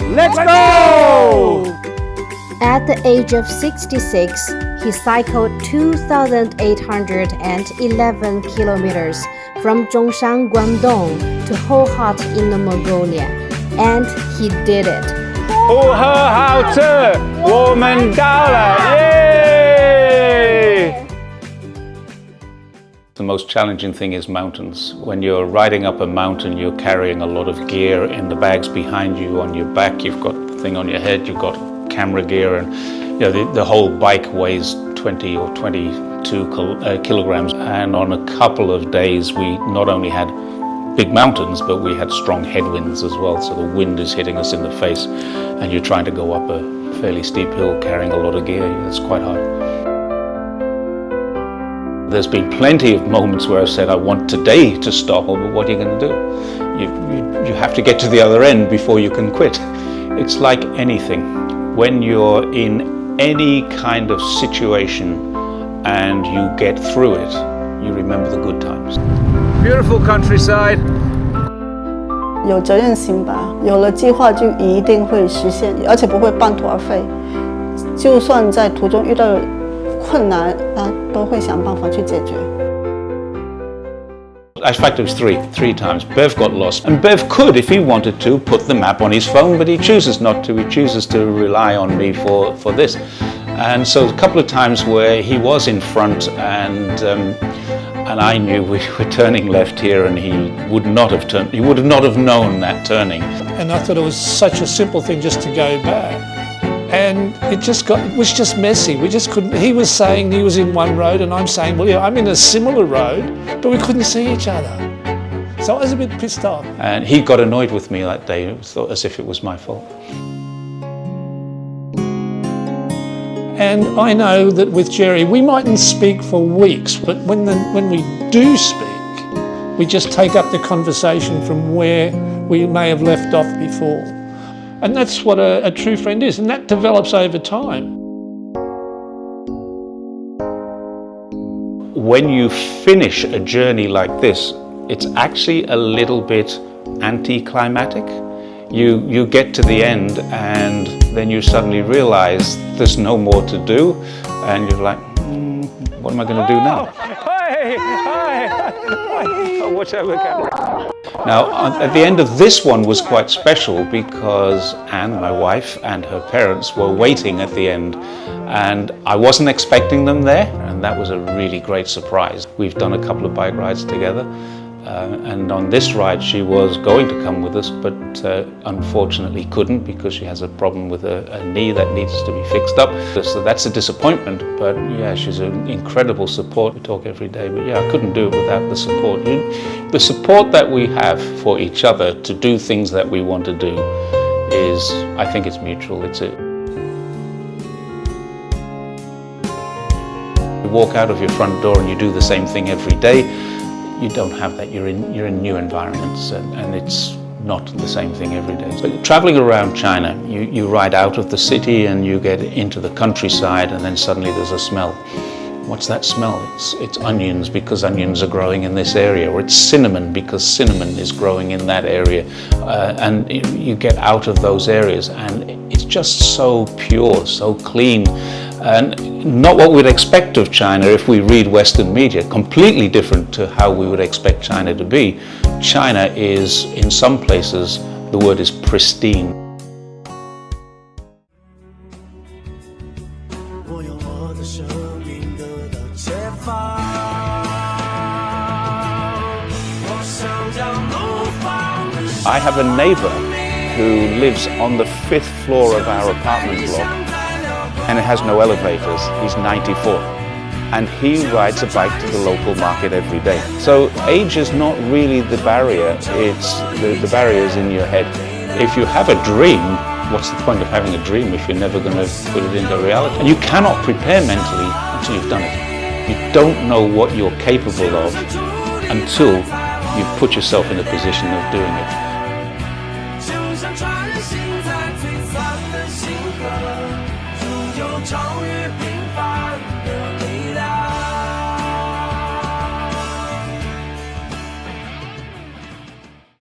Let's go! At the age of 66, he cycled 2,811 kilometers from Zhongshan, Guangdong to Hohhot in Mongolia. And he did it. 呼和浩特，我们到了，耶！ The most challenging thing is mountains. When you're riding up a mountain, you're carrying a lot of gear in the bags behind you, on your back, you've got the thing on your head, you've got camera gear, and the whole bike weighs 20 or 22 kilograms. And on a couple of days, we not only had big mountains, but we had strong headwinds as well. So the wind is hitting us in the face, and you're trying to go up a fairly steep hill carrying a lot of gear. It's quite hard. There's been plenty of moments where I've said, I want today to stop, but what are you going to do? You have to get to the other end before you can quit. It's like anything. When you're in any kind of situation and you get through it, you remember the good times. Beautiful countryside. 有责任心吧，有了计划就一定会实现，而且不会半途而废。就算在途中遇到困难，都会想办法去解决。 In fact, it was three times. Bev got lost, and Bev could, if he wanted to, put the map on his phone, but he chooses not to. He chooses to rely on me for this. And so a couple of times where he was in front, and I knew we were turning left here, and he would not have turned. He would not have known that turning. And I thought it was such a simple thing just to go back. And it was just messy. We just couldn't, he was saying he was in one road and I'm saying, well, yeah, I'm in a similar road, but we couldn't see each other. So I was a bit pissed off. And he got annoyed with me that day, thought as if it was my fault. And I know that with Jerry, we mightn't speak for weeks, but when we do speak, we just take up the conversation from where we may have left off before. And that's what a true friend is, and that develops over time. When you finish a journey like this, it's actually a little bit anticlimactic. You get to the end and then you suddenly realize there's no more to do, and you're like, what am I going to do now? Now, at the end of this one was quite special because Anne, my wife, and her parents were waiting at the end, and I wasn't expecting them there, and that was a really great surprise. We've done a couple of bike rides together, and on this ride she was going to come with us, but unfortunately couldn't because she has a problem with a knee that needs to be fixed up. So that's a disappointment, but yeah, she's an incredible support. We talk every day, but yeah, I couldn't do it without the support. The support that we have for each other to do things that we want to do is, I think it's mutual. You walk out of your front door and you do the same thing every day. You don't have that. You're in new environments, and it's not the same thing every day. So traveling around China, you ride out of the city and you get into the countryside, and then suddenly there's a smell. What's that smell? It's onions because onions are growing in this area, or it's cinnamon because cinnamon is growing in that area. And you get out of those areas and it's just so pure, so clean. And not what we'd expect of China if we read Western media, completely different to how we would expect China to be. China is, in some places, the word is pristine. I have a neighbor who lives on the 5th floor of our apartment block, and it has no elevators. He's 94, and he rides a bike to the local market every day. So age is not really the barrier, it's the barrier is in your head. If you have a dream, what's the point of having a dream if you're never going to put it into reality? And you cannot prepare mentally until you've done it. You don't know what you're capable of until you've put yourself in a position of doing it.